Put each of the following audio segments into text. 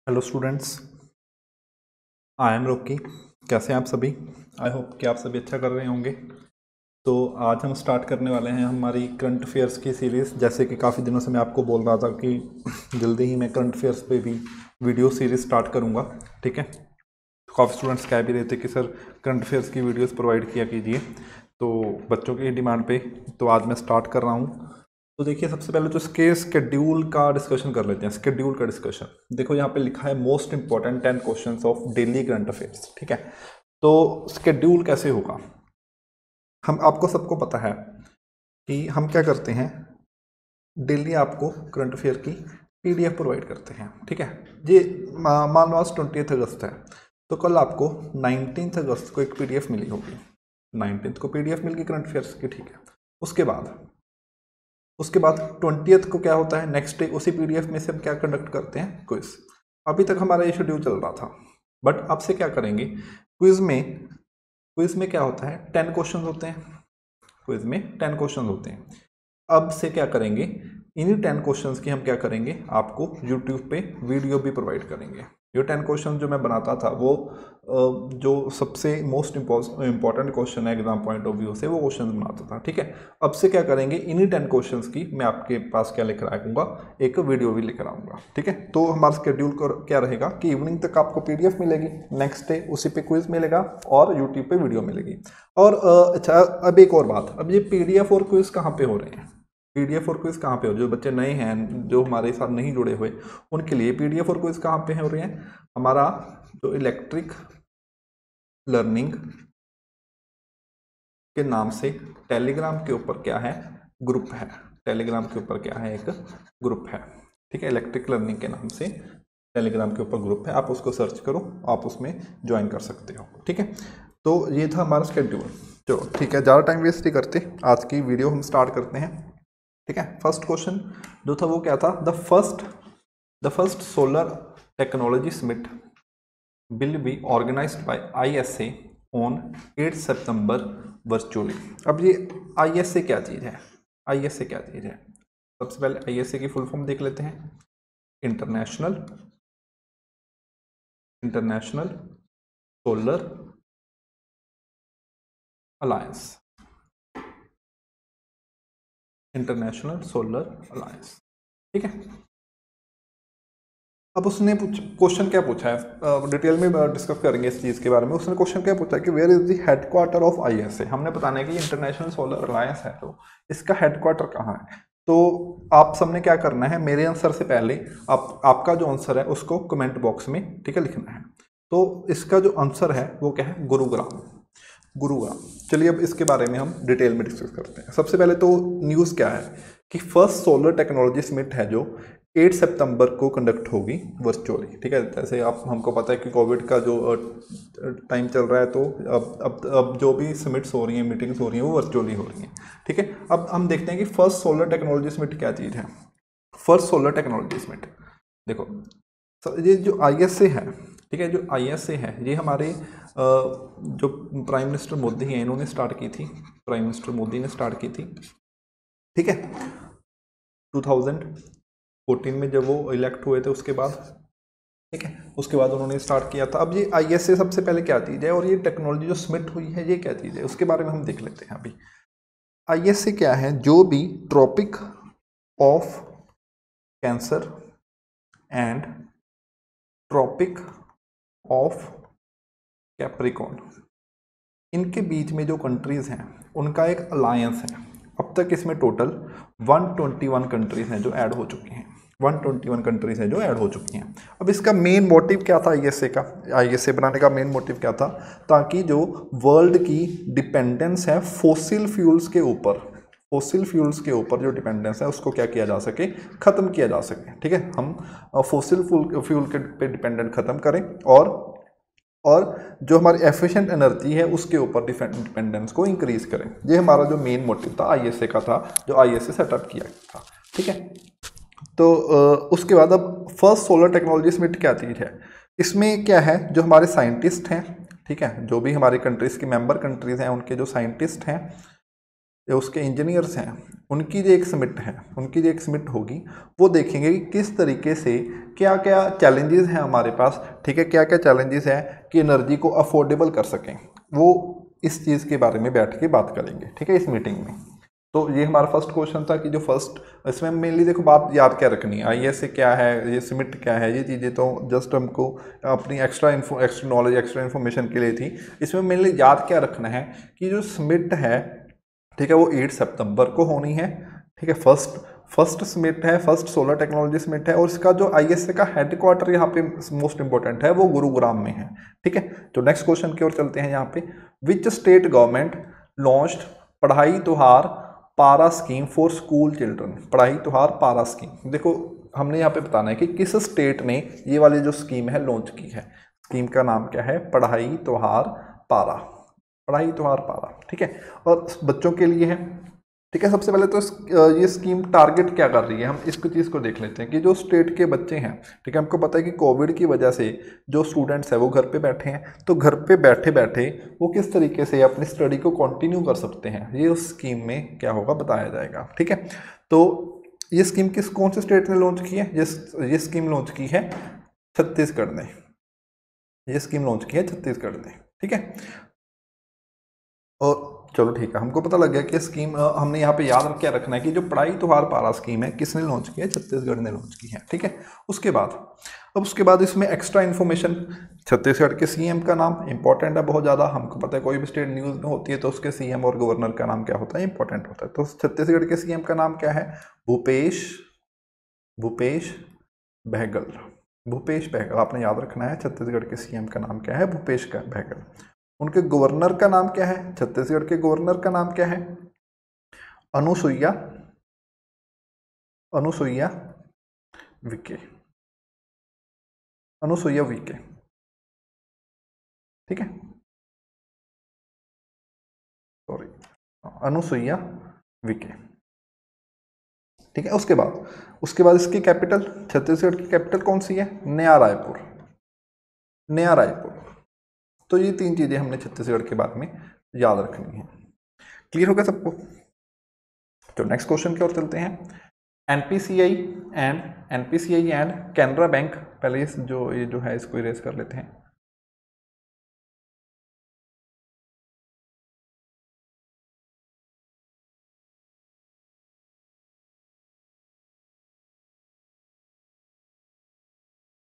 Hello students, I am Rocky. कैसे हैं आप सभी? आई होप कि आप सभी अच्छा कर रहे होंगे। तो आज हम स्टार्ट करने वाले हैं हमारी करंट अफेयर्स की सीरीज़। जैसे कि काफ़ी दिनों से मैं आपको बोल रहा था कि जल्दी ही मैं करंट अफेयर्स पे भी वीडियो सीरीज़ स्टार्ट करूँगा। ठीक है, तो काफ़ी स्टूडेंट्स कह भी रहे थे कि सर करंट अफेयर्स की वीडियोस प्रोवाइड किया कीजिए, तो बच्चों की डिमांड पे तो आज मैं स्टार्ट कर रहा हूँ। तो देखिए, सबसे पहले तो इसके स्केड्यूल का डिस्कशन कर लेते हैं। स्केड्यूल का डिस्कशन देखो, यहाँ पे लिखा है most important 10 questions of daily current affairs. ठीक है, तो स्केड्यूल कैसे होगा? हम आपको सबको पता है कि हम क्या करते हैं, डेली आपको करंट अफेयर की पीडीएफ प्रोवाइड करते हैं। ठीक है जी। मान लो आज 20 अगस्त है, तो कल आपको 19 अगस्त को एक पीडीएफ मिली होगी। 19 को पीडीएफ मिल गई करंट अफेयर्स की। ठीक है, उसके बाद 20 को क्या होता है, नेक्स्ट डे उसी पीडीएफ में से हम क्या कंडक्ट करते हैं, क्विज। अभी तक हमारा ये शेड्यूल चल रहा था, बट अब से क्या करेंगे, क्विज में क्या होता है, 10 क्वेश्चन होते हैं। क्विज में 10 क्वेश्चन होते हैं। अब से क्या करेंगे, इन्हीं 10 क्वेश्चंस की हम क्या करेंगे, आपको यूट्यूब पे वीडियो भी प्रोवाइड करेंगे। ये 10 क्वेश्चन जो मैं बनाता था वो जो सबसे मोस्ट इंपॉर्टेंट क्वेश्चन है एग्जाम पॉइंट ऑफ व्यू से, वो क्वेश्चन बनाता था। ठीक है, अब से क्या करेंगे, इन्हीं 10 क्वेश्चंस की मैं आपके पास क्या लेकर आऊँगा, एक वीडियो भी लेकर आऊँगा। ठीक है, तो हमारा शेड्यूल क्या रहेगा कि इवनिंग तक आपको पीडीएफ मिलेगी, नेक्स्ट डे उसी पे क्विज मिलेगा और यूट्यूब पे वीडियो मिलेगी। और अच्छा, अब एक और बात, अब ये पीडीएफ और क्विज कहाँ पे हो रहे हैं? पीडीएफ और क्विज कहाँ पे हो, जो बच्चे नए हैं जो हमारे साथ नहीं जुड़े हुए, उनके लिए पीडीएफ और क्विज कहाँ पे हो रहे हैं? हमारा जो इलेक्ट्रिक लर्निंग के नाम से टेलीग्राम के ऊपर क्या है, ग्रुप है। टेलीग्राम के ऊपर क्या है, एक ग्रुप है। ठीक है, इलेक्ट्रिक लर्निंग के नाम से टेलीग्राम के ऊपर ग्रुप है, आप उसको सर्च करो, आप उसमें ज्वाइन कर सकते हो। ठीक है, तो ये था हमारा शेड्यूल। चलो ठीक है, ज़्यादा टाइम वेस्ट नहीं करते, आज की वीडियो हम स्टार्ट करते हैं। ठीक है, फर्स्ट क्वेश्चन जो था वो क्या था, the first solar technology summit will be organised by ISA on 8 सितंबर वर्चुअली। अब ये आईएसए क्या चीज़ है? आईएसए क्या चीज़ है? सबसे पहले आईएसए की फुल फॉर्म देख लेते हैं। International international solar alliance. International solar alliance. ठीक है, अब उसने क्वेश्चन क्या पूछा है, डिटेल में डिस्कस करेंगे इस चीज़ के बारे में। उसने क्वेश्चन क्या पूछा है कि where is the headquarter of ISA. हमने बताना है कि इंटरनेशनल सोलर अलायंस है, तो इसका हेडक्वार्टर कहाँ है। तो आप सबने क्या करना है, मेरे आंसर से पहले आपका जो आंसर है उसको कमेंट बॉक्स में, ठीक है, लिखना है। तो इसका जो आंसर है वो क्या है, गुरुग्राम। गुरुग्राम। चलिए अब इसके बारे में हम डिटेल में डिस्कस करते हैं। सबसे पहले तो न्यूज़ क्या है कि फर्स्ट सोलर टेक्नोलॉजी समिट है जो 8 सितंबर को कंडक्ट होगी वर्चुअली। ठीक है, जैसे आप हमको पता है कि कोविड का जो टाइम चल रहा है, तो अब जो भी समिट्स हो रही हैं, मीटिंग्स हो रही हैं, वो वर्चुअली हो रही हैं। ठीक है, अब हम देखते हैं कि फर्स्ट सोलर टेक्नोलॉजी समिट क्या चीज़ है। फर्स्ट सोलर टेक्नोलॉजी समिट, देखो, तो ये जो आईएसए है, ठीक है, जो आईएसए है ये हमारे जो प्राइम मिनिस्टर मोदी हैं इन्होंने स्टार्ट की थी। प्राइम मिनिस्टर मोदी ने स्टार्ट की थी। ठीक है, 2014 में जब वो इलेक्ट हुए थे उसके बाद। ठीक है, उसके बाद उन्होंने स्टार्ट किया था। अब ये आईएसए सबसे पहले क्या चीज़ है, और ये टेक्नोलॉजी जो सबमिट हुई है ये क्या चीज़ है, उसके बारे में हम देख लेते हैं अभी। आईएसए क्या है, जो भी Tropic of Cancer and Tropic of Capricorn, इनके बीच में जो कंट्रीज़ हैं उनका एक अलायंस है। अब तक इसमें टोटल 121 कंट्रीज़ हैं जो ऐड हो चुकी हैं। 121 कंट्रीज़ हैं जो ऐड हो चुकी हैं। अब इसका मेन मोटिव क्या था आईएसए का? आईएसए बनाने का मेन मोटिव क्या था, ताकि जो वर्ल्ड की डिपेंडेंस है फॉसिल फ्यूल्स के ऊपर, फॉसिल फ्यूल्स के ऊपर जो डिपेंडेंस है उसको क्या किया जा सके, ख़त्म किया जा सके। ठीक है, हम फॉसिल फ्यूल के पे डिपेंडेंट ख़त्म करें, और जो हमारी एफिशिएंट एनर्जी है उसके ऊपर डिपेंडेंस को इंक्रीज करें। ये हमारा जो मेन मोटिव था आईएसए का था, जो आईएसए सेटअप किया था। ठीक है, तो उसके बाद अब फर्स्ट सोलर टेक्नोलॉजी समिट क्या चीज़ है, इसमें क्या है, जो हमारे साइंटिस्ट हैं, ठीक है, जो भी हमारी कंट्रीज़ की मेंबर कंट्रीज़ हैं उनके जो साइंटिस्ट हैं जो उसके इंजीनियर्स हैं उनकी जो एक समिट है, उनकी जो एक समिट होगी, वो देखेंगे कि किस तरीके से क्या क्या चैलेंजेस हैं हमारे पास, ठीक है, क्या क्या चैलेंजेस हैं कि एनर्जी को अफोर्डेबल कर सकें, वो इस चीज़ के बारे में बैठ के बात करेंगे, ठीक है, इस मीटिंग में। तो ये हमारा फर्स्ट क्वेश्चन था कि जो फर्स्ट, इसमें मेनली देखो बात याद क्या रखनी है, ISA क्या है, ये समिट क्या है, ये चीज़ें तो जस्ट हमको अपनी एक्स्ट्रा नॉलेज, एक्स्ट्रा इन्फॉर्मेशन के लिए थी। इसमें मेनली याद क्या रखना है कि जो समिट है, ठीक है, वो 8 सितंबर को होनी है, ठीक है, फर्स्ट समिट है, फर्स्ट सोलर टेक्नोलॉजी समिट है, और इसका जो ISA का हेडक्वार्टर यहाँ पे मोस्ट इंपॉर्टेंट है वो गुरुग्राम में है, ठीक है। तो नेक्स्ट क्वेश्चन की ओर चलते हैं यहाँ पे, विच स्टेट गवर्नमेंट लॉन्च्ड पढ़ाई त्योहार पारा स्कीम फॉर स्कूल चिल्ड्रन, पढ़ाई त्योहार पारा स्कीम। देखो हमने यहाँ पे बताना है कि किस स्टेट ने ये वाली जो स्कीम है लॉन्च की है, स्कीम का नाम क्या है, पढ़ाई त्योहार पारा, पढ़ाई त्योहार पारा, ठीक है, और बच्चों के लिए है, ठीक है। सबसे पहले तो ये स्कीम टारगेट क्या कर रही है, हम इसको चीज़ को देख लेते हैं कि जो स्टेट के बच्चे हैं, ठीक है, हमको पता है कि कोविड की वजह से जो स्टूडेंट्स हैं वो घर पे बैठे हैं, तो घर पे बैठे बैठे वो किस तरीके से अपनी स्टडी को कंटिन्यू कर सकते हैं, ये उस स्कीम में क्या होगा बताया जाएगा, ठीक है। तो ये स्कीम कौन से स्टेट ने लॉन्च की है, ये स्कीम लॉन्च की है छत्तीसगढ़ ने, ये स्कीम लॉन्च की है छत्तीसगढ़ ने, ठीक है। और चलो ठीक है, हमको पता लग गया कि स्कीम हमने यहाँ पे याद क्या रखना है कि जो पढ़ाई त्योहार पारा स्कीम है किसने लॉन्च की है, छत्तीसगढ़ ने लॉन्च की है, ठीक है। उसके बाद इसमें एक्स्ट्रा इन्फॉर्मेशन, छत्तीसगढ़ के CM का नाम इंपॉर्टेंट है बहुत ज़्यादा, हमको पता है कोई भी स्टेट न्यूज़ में होती है तो उसके CM और गवर्नर का नाम क्या होता है, इंपॉर्टेंट होता है। तो छत्तीसगढ़ के CM का नाम क्या है, भूपेश बघेल, भूपेश बघेल आपने याद रखना है, छत्तीसगढ़ के CM का नाम क्या है, भूपेश बघेल। उनके गवर्नर का नाम क्या है, छत्तीसगढ़ के गवर्नर का नाम क्या है, अनुसुईया विखे, अनुसुईया विखे, ठीक है, सॉरी, अनुसुईया विखे, ठीक है। उसके बाद इसकी कैपिटल, छत्तीसगढ़ की कैपिटल कौन सी है, नया रायपुर। तो ये 3 चीज़ें हमने छत्तीसगढ़ के बारे में याद रखनी है। क्लियर हो गया सबको? तो नेक्स्ट क्वेश्चन की ओर चलते हैं, एनपीसीआई एंड कैनरा बैंक, पहले ये जो है इसको इरेज कर लेते हैं।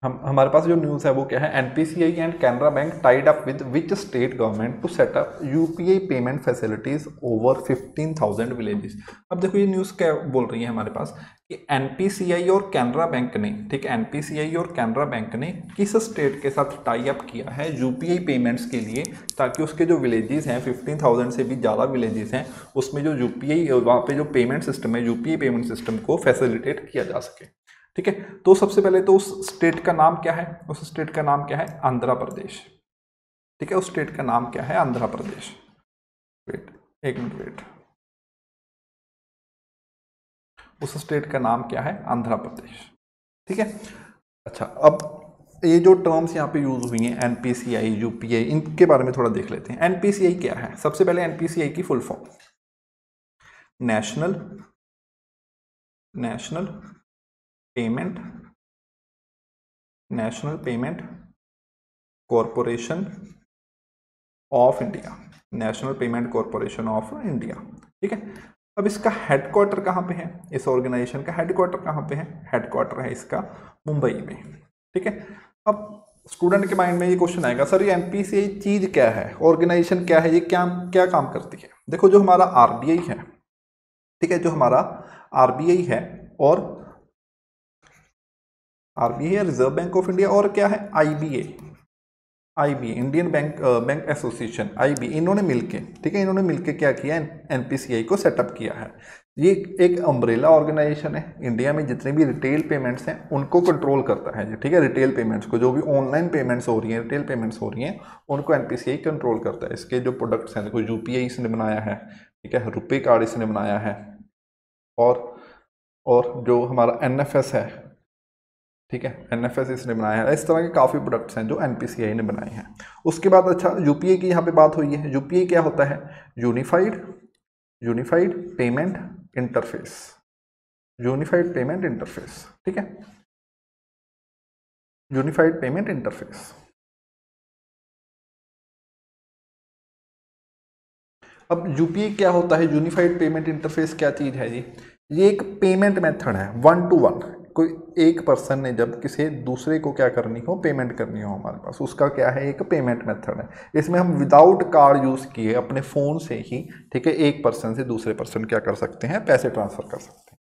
हमारे पास जो न्यूज़ है वो क्या है, NPCI and Canara Bank tied up with which state government to set up UPI payment facilities over 15,000 villages. अब देखो ये न्यूज़ क्या बोल रही है हमारे पास कि एनपीसीआई और कैनरा बैंक ने, ठीक है, एनपीसीआई और कैनरा बैंक ने किस स्टेट के साथ टाई अप किया है यूपीआई पेमेंट्स के लिए, ताकि उसके जो विलेजेस हैं 15,000 से भी ज़्यादा विलेजेस हैं, उसमें जो यूपीआई वहाँ पे जो पेमेंट सिस्टम है, यूपीआई पेमेंट सिस्टम को फैसिलिटेट किया जा सके, ठीक है। तो सबसे पहले तो उस स्टेट का नाम क्या है, उस स्टेट का नाम क्या है, आंध्र प्रदेश, ठीक है, उस स्टेट का नाम क्या है, आंध्र प्रदेश। वेट, एक मिनट वेट, उस स्टेट का नाम क्या है, आंध्र प्रदेश, ठीक है। अच्छा, अब ये जो टर्म्स यहाँ पे यूज हुई हैं, एनपीसीआई, यूपीआई, इनके बारे में थोड़ा देख लेते हैं। एनपीसीआई क्या है, सबसे पहले एनपीसीआई की full form, national payment corporation of India, national payment corporation of India, ठीक है। अब इसका हेडक्वार्टर कहाँ पे है, इस ऑर्गेनाइजेशन का हेडक्वार्टर कहाँ पे है, हेडक्वार्टर है इसका मुंबई में, ठीक है। अब स्टूडेंट के माइंड में ये क्वेश्चन आएगा, सर ये एनपीसीआई चीज क्या है, ऑर्गेनाइजेशन क्या है, ये क्या क्या काम करती है। देखो जो हमारा आरबीआई है, ठीक है, जो हमारा आरबीआई है, और आरबीआई है रिजर्व बैंक ऑफ इंडिया, और क्या है IBA Indian bank association, IBA, इन्होंने मिलके, ठीक है, इन्होंने मिलके क्या किया, एनपीसीआई को सेटअप किया है। ये एक अम्ब्रेला ऑर्गेनाइजेशन है, इंडिया में जितने भी रिटेल पेमेंट्स हैं उनको कंट्रोल करता है, ठीक है, रिटेल पेमेंट्स को, जो भी ऑनलाइन पेमेंट्स हो रही हैं, रिटेल पेमेंट्स हो रही हैं, उनको एनपीसीआई कंट्रोल करता है। इसके जो प्रोडक्ट्स हैं, देखो यूपीआई इसने बनाया है, ठीक है, रुपे कार्ड इसने बनाया है, और जो हमारा एनएफएस है, ठीक है, एनएफएस इसने बनाया है। इस तरह के काफ़ी प्रोडक्ट्स हैं जो एनपीसीआई ने बनाए हैं। उसके बाद अच्छा, यूपीआई की यहाँ पे बात हुई है, यूपीआई क्या होता है, unified payment interface, unified payment interface, ठीक है, यूनिफाइड पेमेंट इंटरफेस। अब यूपीआई क्या होता है, यूनिफाइड पेमेंट इंटरफेस क्या चीज़ है जी? ये एक पेमेंट मेथड है, 1 to 1। कोई एक पर्सन ने जब किसी दूसरे को क्या करनी हो, पेमेंट करनी हो हमारे पास, उसका क्या है, एक पेमेंट मेथड है। इसमें हम विदाउट कार्ड यूज़ किए अपने फ़ोन से ही, ठीक है, एक पर्सन से दूसरे पर्सन क्या कर सकते हैं, पैसे ट्रांसफ़र कर सकते हैं।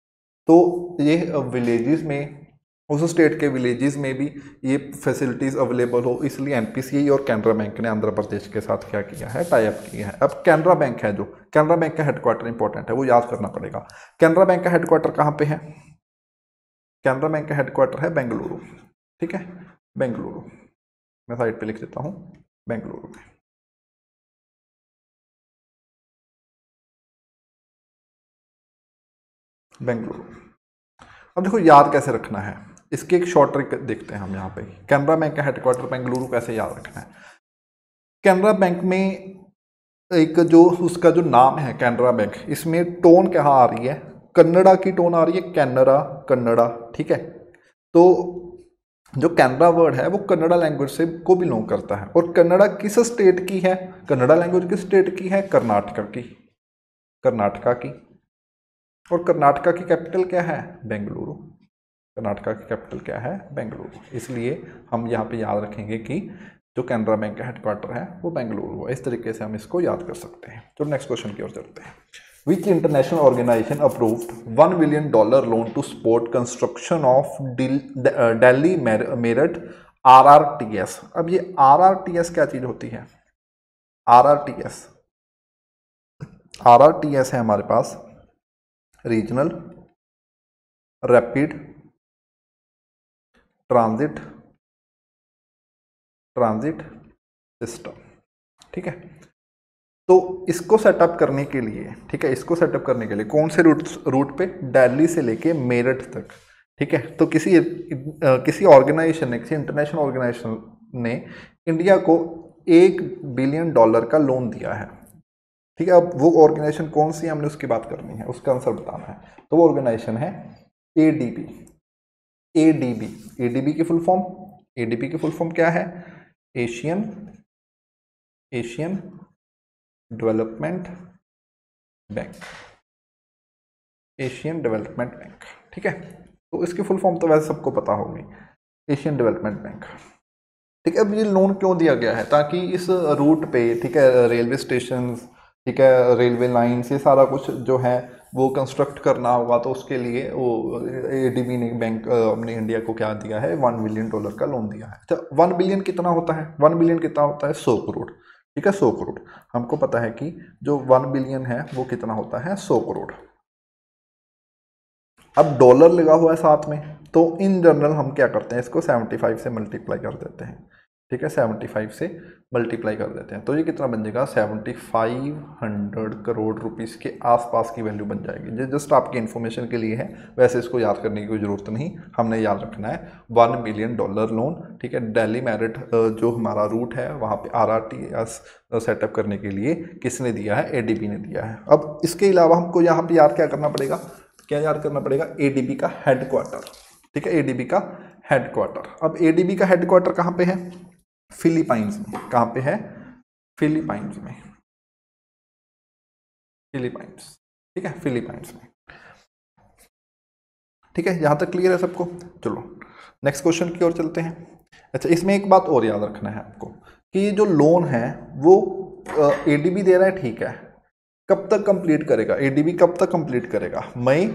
तो ये विलेजेस में, उस स्टेट के विलेजेस में भी ये फैसिलिटीज़ अवेलेबल हो, इसलिए एनपीसीआई और कैनरा बैंक ने आंध्र प्रदेश के साथ क्या किया है, टाई अप किया है। अब कैनरा बैंक है, जो कैनरा बैंक का हेडक्वार्टर इंपॉर्टेंट है, वो याद करना पड़ेगा। कैनरा बैंक का हेडक्वार्टर कहाँ पे है? कैनरा बैंक का हेडक्वार्टर है बेंगलुरु, ठीक है, बेंगलुरु। मैं साइड पे लिख देता हूँ, बेंगलुरु में। बेंगलुरु। अब देखो याद कैसे रखना है, इसकी एक शॉर्ट ट्रिक देखते हैं हम यहाँ पे। कैनरा बैंक का हेडक्वार्टर बेंगलुरु कैसे याद रखना है? कैनरा बैंक में एक जो उसका जो नाम है कैनरा बैंक, इसमें टोन कहाँ आ रही है, कन्नड़ा की टोन आ रही है, कैनरा, कन्नड़ा, ठीक है। तो जो कैनरा वर्ड है वो कन्नड़ा लैंग्वेज से को बिलोंग करता है। और कन्नड़ा किस स्टेट की है, कन्नड़ा लैंग्वेज किस स्टेट की है, कर्नाटका की, कर्नाटका की। और कर्नाटका की कैपिटल क्या है, बेंगलुरु। कर्नाटका की कैपिटल क्या है, बेंगलुरु। इसलिए हम यहाँ पे याद रखेंगे कि जो कैनरा बैंक का हेडक्वार्टर है वो बेंगलुरु है। इस तरीके से हम इसको याद कर सकते हैं। तो नेक्स्ट क्वेश्चन की ओर चलते हैं। Which international organisation approved $1 billion loan to support construction of Delhi Meerut RRTS? अब ये RRTS क्या चीज होती है? RRTS, RRTS है हमारे पास रीजनल रैपिड ट्रांजिट सिस्टम, ठीक है। तो इसको सेटअप करने के लिए, ठीक है, इसको सेटअप करने के लिए कौन से रूट पे, दिल्ली से लेके मेरठ तक, ठीक है। तो किसी ऑर्गेनाइजेशन ने, किसी इंटरनेशनल ऑर्गेनाइजेशन ने इंडिया को $1 billion का लोन दिया है, ठीक है। अब वो ऑर्गेनाइजेशन कौन सी है, हमने उसकी बात करनी है, उसका आंसर बताना है। तो वो ऑर्गेनाइजेशन है ADB। ADB, ADB की फुल फॉर्म, ADB की फुल फॉर्म क्या है, Asian development bank, Asian development bank, ठीक है। तो इसकी फुल फॉर्म तो वैसे सबको पता होगी, एशियन डेवलपमेंट बैंक, ठीक है। अब ये लोन क्यों दिया गया है, ताकि इस रूट पे, ठीक है, रेलवे स्टेशन, ठीक है, रेलवे लाइन्स, ये सारा कुछ जो है वो कंस्ट्रक्ट करना होगा। तो उसके लिए वो ADB ने बैंक अपने इंडिया को क्या दिया है, $1 billion का लोन दिया है। तो 1 बिलियन कितना होता है, 1 बिलियन कितना होता है, 100 करोड़, ठीक है, 100 करोड़। हमको पता है कि जो 1 बिलियन है वो कितना होता है, 100 करोड़। अब डॉलर लगा हुआ है साथ में, तो इन जनरल हम क्या करते हैं, इसको 75 से मल्टीप्लाई कर देते हैं, ठीक है, 75 से मल्टीप्लाई कर देते हैं। तो ये कितना बन जाएगा, 7500 करोड़ रुपीस के आसपास की वैल्यू बन जाएगी। ये जस्ट आपकी इन्फॉर्मेशन के लिए है, वैसे इसको याद करने की कोई ज़रूरत नहीं। हमने याद रखना है $1 billion लोन, ठीक है। दिल्ली मेरठ जो हमारा रूट है वहाँ पे RRTS सेटअप करने के लिए किसने दिया है, ADB ने दिया है। अब इसके अलावा हमको यहाँ पे याद क्या करना पड़ेगा, क्या याद करना पड़ेगा, ADB का हेडक्वार्टर, ठीक है, ADB का हेडक्वार्टर। अब ADB का हेडक्वार्टर कहाँ पे है, फिलीपाइंस में। कहाँ पे है, फिलीपाइंस में, फिलीपाइंस, ठीक है, फिलीपाइंस में, ठीक है। यहां तक क्लियर है सबको? चलो नेक्स्ट क्वेश्चन की ओर चलते हैं। अच्छा, इसमें एक बात और याद रखना है आपको कि ये जो लोन है वो ADB दे रहा है, ठीक है। कब तक कंप्लीट करेगा ADB, कब तक कंप्लीट करेगा, मई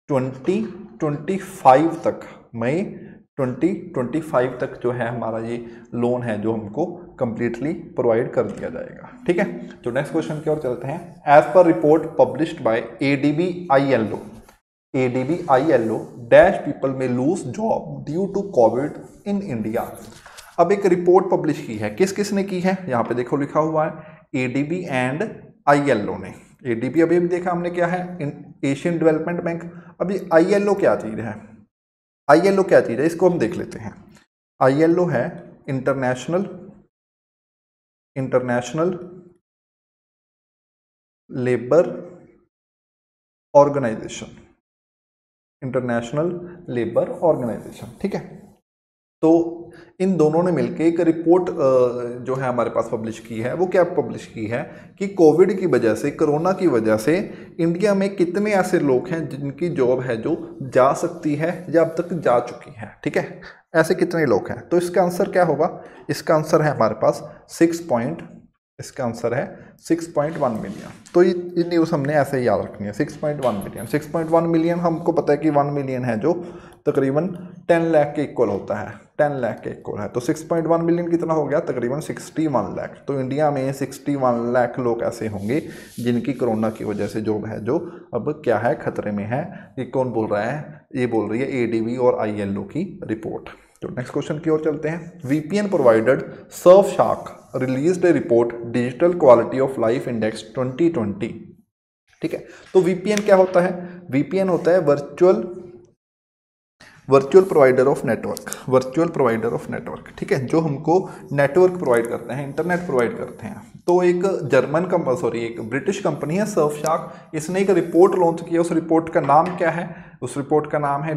2025 तक, मई 2025 तक जो है हमारा ये लोन है जो हमको कंप्लीटली प्रोवाइड कर दिया जाएगा, ठीक है। तो नेक्स्ट क्वेश्चन की ओर चलते हैं। As per report published by ADB ILO dash people में lose job due to covid in India. अब एक रिपोर्ट पब्लिश की है, किस किस ने की है, यहाँ पे देखो लिखा हुआ है ADB एंड ILO ने। ADB अभी भी देखा हमने क्या है, एशियन डेवलपमेंट बैंक। अभी ILO क्या चीज है, ILO क्या चीज है, इसको हम देख लेते हैं। ILO है International Labour Organisation, International Labour Organisation, ठीक है। तो इन दोनों ने मिलकर एक रिपोर्ट जो है हमारे पास पब्लिश की है। वो क्या पब्लिश की है कि कोविड की वजह से, कोरोना की वजह से इंडिया में कितने ऐसे लोग हैं जिनकी जॉब है जो जा सकती है या अब तक जा चुकी है, ठीक है। ऐसे कितने लोग हैं, तो इसका आंसर क्या होगा? इसका आंसर है हमारे पास 6.1 मिलियन। तो ये न्यूज़ हमने ऐसे ही याद रखनी है, 6.1 मिलियन। 6.1 मिलियन हमको पता है कि 1 मिलियन है जो तकरीबन 10 लाख के इक्वल होता है, 10 लाख के इक्वल है। तो 6.1 मिलियन कितना हो गया? तकरीबन 61 लाख। तो इंडिया में 61 लाख लोग ऐसे होंगे जिनकी कोरोना की वजह से जॉब है जो अब क्या है, खतरे में है। ये कौन बोल रहा है? ये बोल रही है ADB और ILO की रिपोर्ट। तो नेक्स्ट क्वेश्चन की ओर चलते हैं। VPN provider Surfshark released A report digital quality of life index 2020, ठीक है। तो VPN क्या होता है? VPN होता है virtual provider of network, virtual provider of network, ठीक है, जो हमको नेटवर्क प्रोवाइड करते हैं, इंटरनेट प्रोवाइड करते हैं। तो एक एक ब्रिटिश कंपनी है सर्फशार्क, इसने एक रिपोर्ट लॉन्च किया। उस रिपोर्ट का नाम क्या है? उस रिपोर्ट का नाम है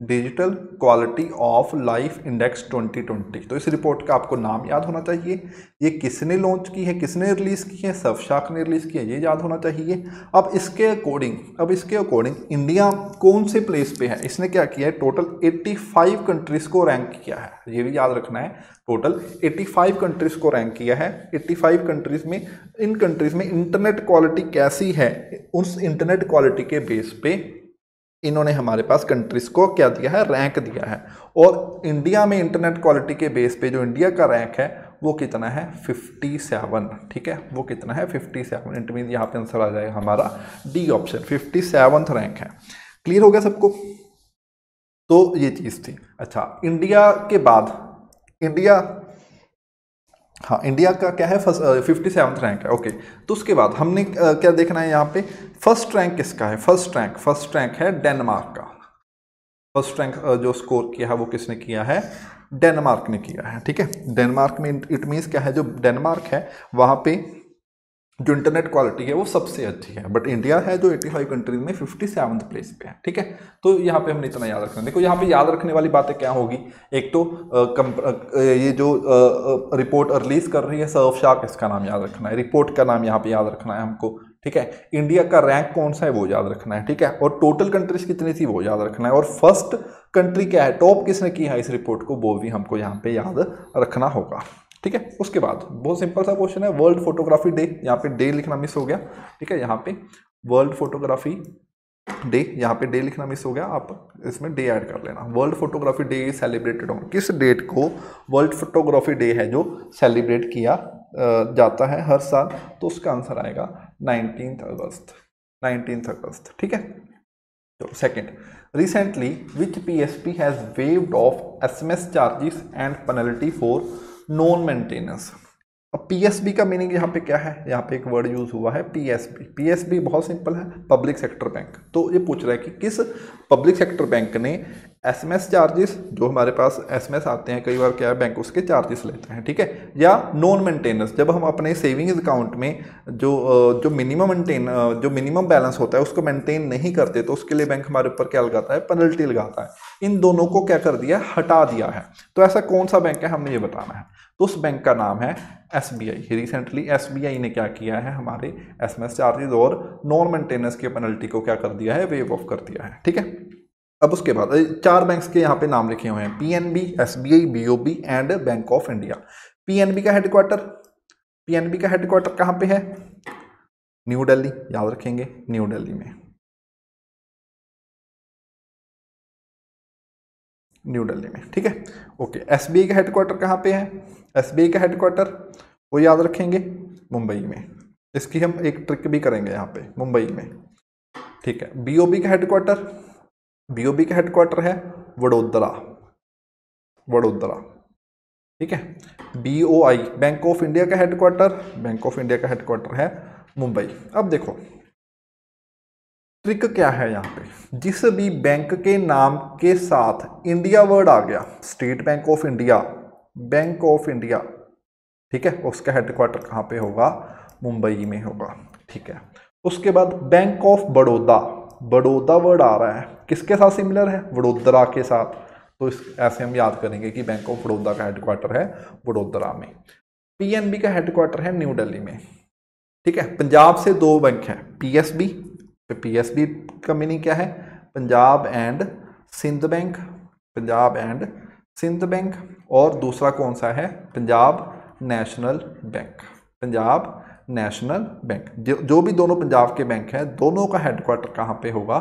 digital quality of life index 2020। तो इस रिपोर्ट का आपको नाम याद होना चाहिए। ये किसने लॉन्च की है, किसने रिलीज़ की है? सर्फशार्क ने रिलीज़ की है, ये याद होना चाहिए। अब इसके अकॉर्डिंग इंडिया कौन से प्लेस पे है? इसने क्या किया है? टोटल 85 कंट्रीज़ को रैंक किया है, ये भी याद रखना है। टोटल 85 कंट्रीज़ को रैंक किया है। 85 कंट्रीज़ में, इन कंट्रीज़ में इंटरनेट क्वालिटी कैसी है, उस इंटरनेट क्वालिटी के बेस पे इन्होंने हमारे पास कंट्रीज को क्या दिया है? रैंक दिया है। और इंडिया में इंटरनेट क्वालिटी के बेस पे जो इंडिया का रैंक है वो कितना है? 57, ठीक है। वो कितना है? 57। इट मीन यहाँ पे आंसर आ जाएगा हमारा डी ऑप्शन, 57th रैंक है। क्लियर हो गया सबको? तो ये चीज़ थी। अच्छा, इंडिया के बाद इंडिया का क्या है? 57th रैंक है, ओके। तो उसके बाद हमने क्या देखना है यहाँ पे? फर्स्ट रैंक किसका है? फर्स्ट रैंक है डेनमार्क का। फर्स्ट रैंक जो स्कोर किया है वो किसने किया है? डेनमार्क ने किया है, ठीक है। डेनमार्क में इट मीन्स क्या है? जो डेनमार्क है वहाँ पे जो इंटरनेट क्वालिटी है वो सबसे अच्छी है। बट इंडिया है जो 85 कंट्रीज में 57th प्लेस पे है, ठीक है। तो यहाँ पे हमने इतना याद रखना। देखो यहाँ पे याद रखने वाली बातें क्या होगी? एक तो ये जो रिपोर्ट रिलीज कर रही है सर्फशार्क, इसका नाम याद रखना है। रिपोर्ट का नाम यहाँ पे याद रखना है हमको, ठीक है। इंडिया का रैंक कौन सा है वो याद रखना है, ठीक है। और टोटल कंट्रीज कितनी थी वो याद रखना है। और फर्स्ट कंट्री क्या है, टॉप किसने की है इस रिपोर्ट को, वो भी हमको यहाँ पे याद रखना होगा, ठीक है। उसके बाद बहुत सिंपल सा क्वेश्चन है, वर्ल्ड फोटोग्राफी डे। यहाँ पे डे लिखना मिस हो गया, ठीक है। यहाँ पे वर्ल्ड फोटोग्राफी डे, यहाँ पे डे लिखना मिस हो गया, आप इसमें डे ऐड कर लेना। World photography day is celebrated on, किस डेट को वर्ल्ड फोटोग्राफी डे है जो सेलिब्रेट किया जाता है हर साल? तो उसका आंसर आएगा 19 अगस्त, ठीक है। तो second, recently which PSP has waived of SMS charges and penalty for non maintenance. अब PSB का मीनिंग यहाँ पे क्या है? यहाँ पे एक वर्ड यूज हुआ है PSB बहुत सिंपल है, पब्लिक सेक्टर बैंक। तो ये पूछ रहा है कि किस पब्लिक सेक्टर बैंक ने SMS चार्जेस, जो हमारे पास SMS आते हैं कई बार क्या है, बैंक उसके चार्जेस लेते हैं, ठीक है, या नॉन मेंटेनेंस, जब हम अपने सेविंग्स अकाउंट में जो मिनिमम बैलेंस होता है उसको मेंटेन नहीं करते तो उसके लिए बैंक हमारे ऊपर क्या लगाता है? पेनल्टी लगाता है। इन दोनों को क्या कर दिया? हटा दिया है। तो ऐसा कौन सा बैंक है, हमने ये बताना है। तो उस बैंक का नाम है SBI। रिसेंटली SBI ने क्या किया है? हमारे SMS चार्जेस और नॉन मेंटेनेंस की पेनल्टी को क्या कर दिया है? वेव ऑफ कर दिया है, ठीक है। अब उसके बाद 4 बैंक्स के यहाँ पे नाम लिखे हुए हैं, PNB, SBI, BOB and bank of India. PNB का हेडक्वार्टर कहाँ पे है? न्यू दिल्ली, याद रखेंगे, न्यू दिल्ली में, ठीक है, ओके। SBI का हेडक्वार्टर कहाँ पे है? SBI का हेडक्वार्टर वो याद रखेंगे, मुंबई में। इसकी हम एक ट्रिक भी करेंगे यहाँ पे, मुंबई में, ठीक है। BOB का हेडक्वार्टर है वडोदरा, ठीक है। BOI बैंक ऑफ इंडिया का हेडक्वार्टर है मुंबई। अब देखो ट्रिक क्या है यहाँ पे, जिस भी बैंक के नाम के साथ इंडिया वर्ड आ गया, स्टेट बैंक ऑफ इंडिया, ठीक है, उसका हेडक्वार्टर कहाँ पे होगा? मुंबई में होगा, ठीक है। उसके बाद bank of Baroda, Baroda word आ रहा है, किसके साथ सिमिलर है? वडोदरा के साथ। तो इस ऐसे हम याद करेंगे कि बैंक ऑफ बड़ौदा का हेडक्वार्टर है वडोदरा में। पीएनबी का हेडक्वार्टर है न्यू दिल्ली में। ठीक है, पंजाब से दो बैंक हैं, पीएसबी, पीएसबी का मीनिंग क्या है? Punjab and Sind Bank, Punjab and Sind Bank. और दूसरा कौन सा है? Punjab National Bank, Punjab National Bank. जो भी दोनों पंजाब के बैंक हैं, दोनों का हेडक्वार्टर कहाँ पे होगा?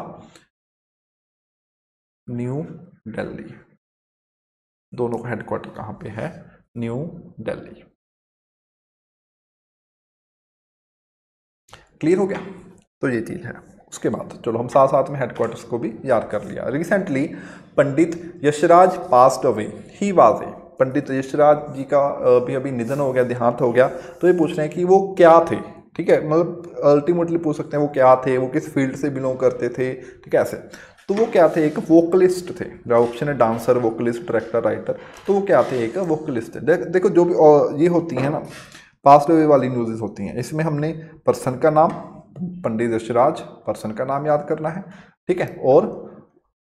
न्यू दिल्ली। दोनों का हेडक्वार्टर कहाँ पे है? न्यू दिल्ली। क्लियर हो गया? तो ये चीज़ है। उसके बाद चलो हम साथ साथ में हेडक्वार्टर्स को भी याद कर लिया। Recently Pandit Yashraj passed away, he was a, Pandit Yashraj ji का अभी अभी निधन हो गया, देहांत हो गया। तो ये पूछ रहे हैं कि वो क्या थे। ठीक है, मतलब अल्टीमेटली पूछ सकते हैं वो क्या थे, वो किस फील्ड से बिलोंग करते थे। ठीक है, ऐसे। तो वो क्या थे? एक वोकलिस्ट थे। ऑप्शन है डांसर, वोकलिस्ट, डायरेक्टर, राइटर। तो वो क्या थे? एक वोकलिस्ट थे। देखो जो भी ये होती है ना पास्ट अवे वाली न्यूज़ होती हैं, इसमें हमने पर्सन का नाम, पंडित यशराज, पर्सन का नाम याद करना है। ठीक है, और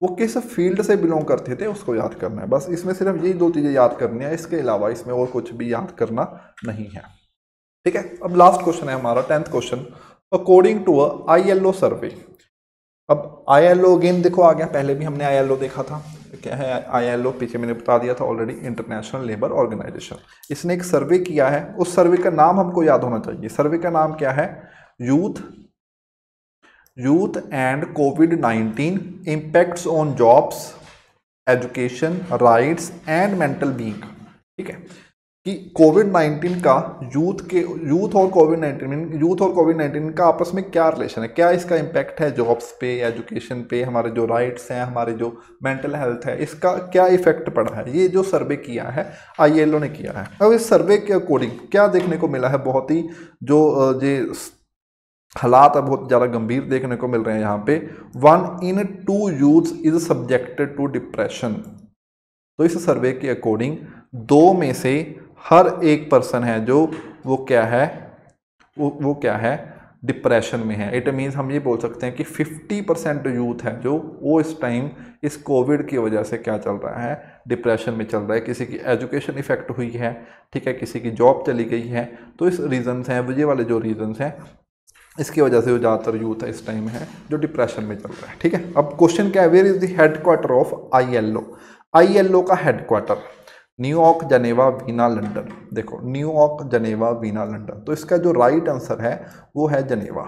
वो किस फील्ड से बिलोंग करते थे उसको याद करना है। बस इसमें सिर्फ यही दो चीज़ें याद करनी है, इसके अलावा इसमें और कुछ भी याद करना नहीं है। ठीक है, अब लास्ट क्वेश्चन है हमारा 10th question. According to ILO survey. अब ILO अगेन देखो आ गया, पहले भी हमने ILO देखा था। क्या है ILO? पीछे मैंने बता दिया था ऑलरेडी, इंटरनेशनल लेबर ऑर्गेनाइजेशन। इसने एक सर्वे किया है, उस सर्वे का नाम हमको याद होना चाहिए। सर्वे का नाम क्या है? Youth and covid impacts on jobs, education, rights and mental being. ठीक है, कि कोविड-19 का यूथ और कोविड-19 का आपस में क्या रिलेशन है, क्या इसका इम्पैक्ट है जॉब्स पे, एजुकेशन पे, हमारे जो राइट्स हैं, हमारे जो मेंटल हेल्थ है, इसका क्या इफेक्ट पड़ा है। ये जो सर्वे किया है ILO ने किया है। अब इस सर्वे के अकॉर्डिंग क्या देखने को मिला है? बहुत ही जो ये हालात बहुत ज़्यादा गंभीर देखने को मिल रहे हैं यहाँ पे। 1 in 2 youths is subjected to depression. तो इस सर्वे के अकॉर्डिंग 2 में से हर एक पर्सन है जो वो क्या है, वो क्या है? डिप्रेशन में है। इट मीन्स हम ये बोल सकते हैं कि 50% यूथ है जो वो इस टाइम इस कोविड की वजह से क्या चल रहा है? डिप्रेशन में चल रहा है। किसी की एजुकेशन इफेक्ट हुई है, ठीक है, किसी की जॉब चली गई है। तो इस रीजंस हैं, ये वाले जो रीजंस हैं, इसकी वजह से जो ज़्यादातर यूथ है इस टाइम है जो डिप्रेशन में चल रहा है। ठीक है, अब क्वेश्चन क्या है? Where is the headquarter of ILO? ILO का headquarter New York, Geneva, Vienna, London. देखो न्यूयॉर्क, जनेवा, वीना, लंदन। तो इसका जो राइट आंसर है वो है जनेवा,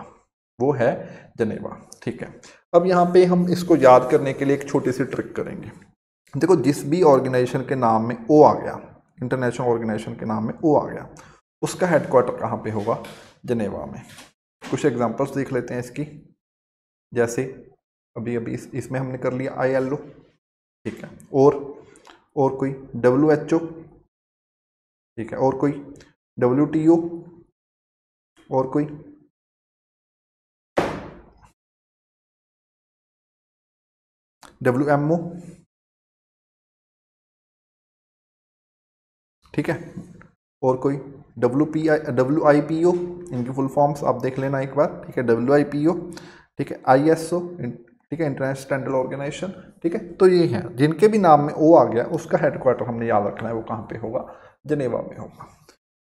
वो है जनेवा। ठीक है, अब यहाँ पे हम इसको याद करने के लिए एक छोटी सी ट्रिक करेंगे। देखो जिस भी ऑर्गेनाइजेशन के नाम में O आ गया, इंटरनेशनल ऑर्गेनाइजेशन के नाम में O आ गया, उसका हेडक्वार्टर कहाँ पे होगा? जनेवा में। कुछ एग्जांपल्स देख लेते हैं इसकी। जैसे अभी अभी इसमें हमने कर लिया ILO। ठीक है, और कोई WHO। ठीक है, और कोई WTO, और कोई WMO। ठीक है, और कोई WIPO, इनकी फुल फॉर्म्स आप देख लेना एक बार। ठीक है, WIPO। ठीक है, ISO, ठीक है, इंटरनेशनल स्टैंडर्ड ऑर्गेनाइजेशन। ठीक है, तो ये हैं जिनके भी नाम में O आ गया, उसका हेडक्वार्टर हमने याद रखना है, वो कहाँ पे होगा? जनेवा में होगा।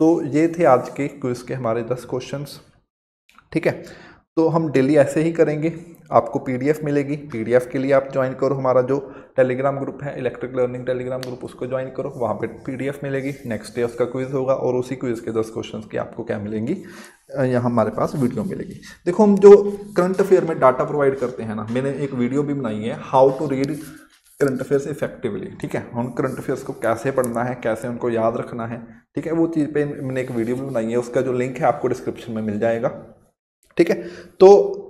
तो ये थे आज के क्विज के हमारे 10 क्वेश्चंस। ठीक है, तो हम डेली ऐसे ही करेंगे। आपको PDF मिलेगी, PDF के लिए आप ज्वाइन करो हमारा जो टेलीग्राम ग्रुप है, इलेक्ट्रिक लर्निंग टेलीग्राम ग्रुप, उसको ज्वाइन करो। वहाँ पे PDF मिलेगी, नेक्स्ट डे उसका क्विज होगा, और उसी क्विज के 10 क्वेश्चंस की आपको क्या मिलेंगी? यहाँ हमारे पास वीडियो मिलेगी। देखो हम जो करंट अफेयर में डाटा प्रोवाइड करते हैं ना, मैंने एक वीडियो भी बनाई है, how to read current affairs effectively. ठीक है, हम करंट अफेयर्स को कैसे पढ़ना है, कैसे उनको याद रखना है। ठीक है, वो चीज़ पे मैंने एक वीडियो भी बनाई है, उसका जो लिंक है आपको डिस्क्रिप्शन में मिल जाएगा। ठीक है, तो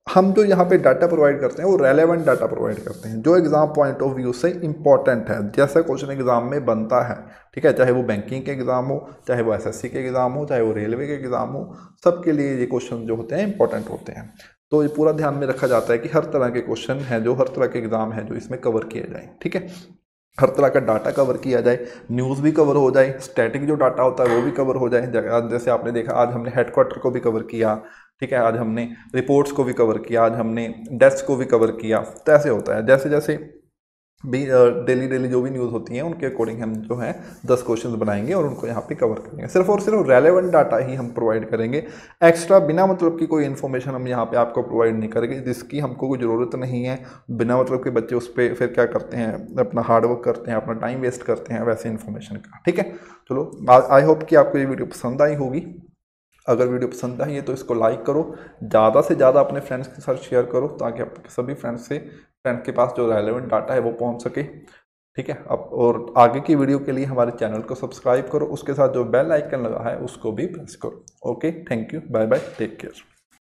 हम जो यहाँ पे डाटा प्रोवाइड करते हैं वो रेलेवेंट डाटा प्रोवाइड करते हैं, जो एग्जाम पॉइंट ऑफ व्यू से इंपॉर्टेंट है, जैसा क्वेश्चन एग्जाम में बनता है। ठीक है, चाहे वो बैंकिंग के एग्जाम हो, चाहे वो SSC के एग्जाम हो, चाहे वो रेलवे के एग्जाम हो, सबके लिए ये क्वेश्चन जो होते हैं इंपॉर्टेंट होते हैं। तो ये पूरा ध्यान में रखा जाता है कि हर तरह के क्वेश्चन हैं, जो हर तरह के एग्जाम है जो इसमें कवर किए जाए। ठीक है, हर तरह का डाटा कवर किया जाए, न्यूज़ भी कवर हो जाए, स्टैटिक जो डाटा होता है वो भी कवर हो जाए। जैसे आपने देखा आज हमने हेडक्वार्टर को भी कवर किया, ठीक है, आज हमने रिपोर्ट्स को भी कवर किया, आज हमने डेस्क को भी कवर किया। तो ऐसे होता है, जैसे जैसे भी डेली डेली जो भी न्यूज़ होती हैं उनके अकॉर्डिंग हम जो है 10 क्वेश्चंस बनाएंगे और उनको यहाँ पे कवर करेंगे। सिर्फ और सिर्फ रेलेवेंट डाटा ही हम प्रोवाइड करेंगे, एक्स्ट्रा बिना मतलब की कोई इन्फॉर्मेशन हम यहाँ पे आपको प्रोवाइड नहीं करेंगे जिसकी हमको कोई ज़रूरत नहीं है। बिना मतलब के बच्चे उस पर फिर क्या करते हैं, अपना हार्डवर्क करते हैं, अपना टाइम वेस्ट करते हैं वैसे इन्फॉर्मेशन का। ठीक है, चलो आई होप कि आपको ये वीडियो पसंद आई होगी। अगर वीडियो पसंद आई है तो इसको लाइक करो, ज़्यादा से ज़्यादा अपने फ्रेंड्स के साथ शेयर करो ताकि आपके सभी फ्रेंड्स के पास जो रेलेवेंट डाटा है वो पहुंच सके। ठीक है, अब और आगे की वीडियो के लिए हमारे चैनल को सब्सक्राइब करो, उसके साथ जो बेल आइकन लगा है उसको भी प्रेस करो। Okay, thank you, bye bye, take care.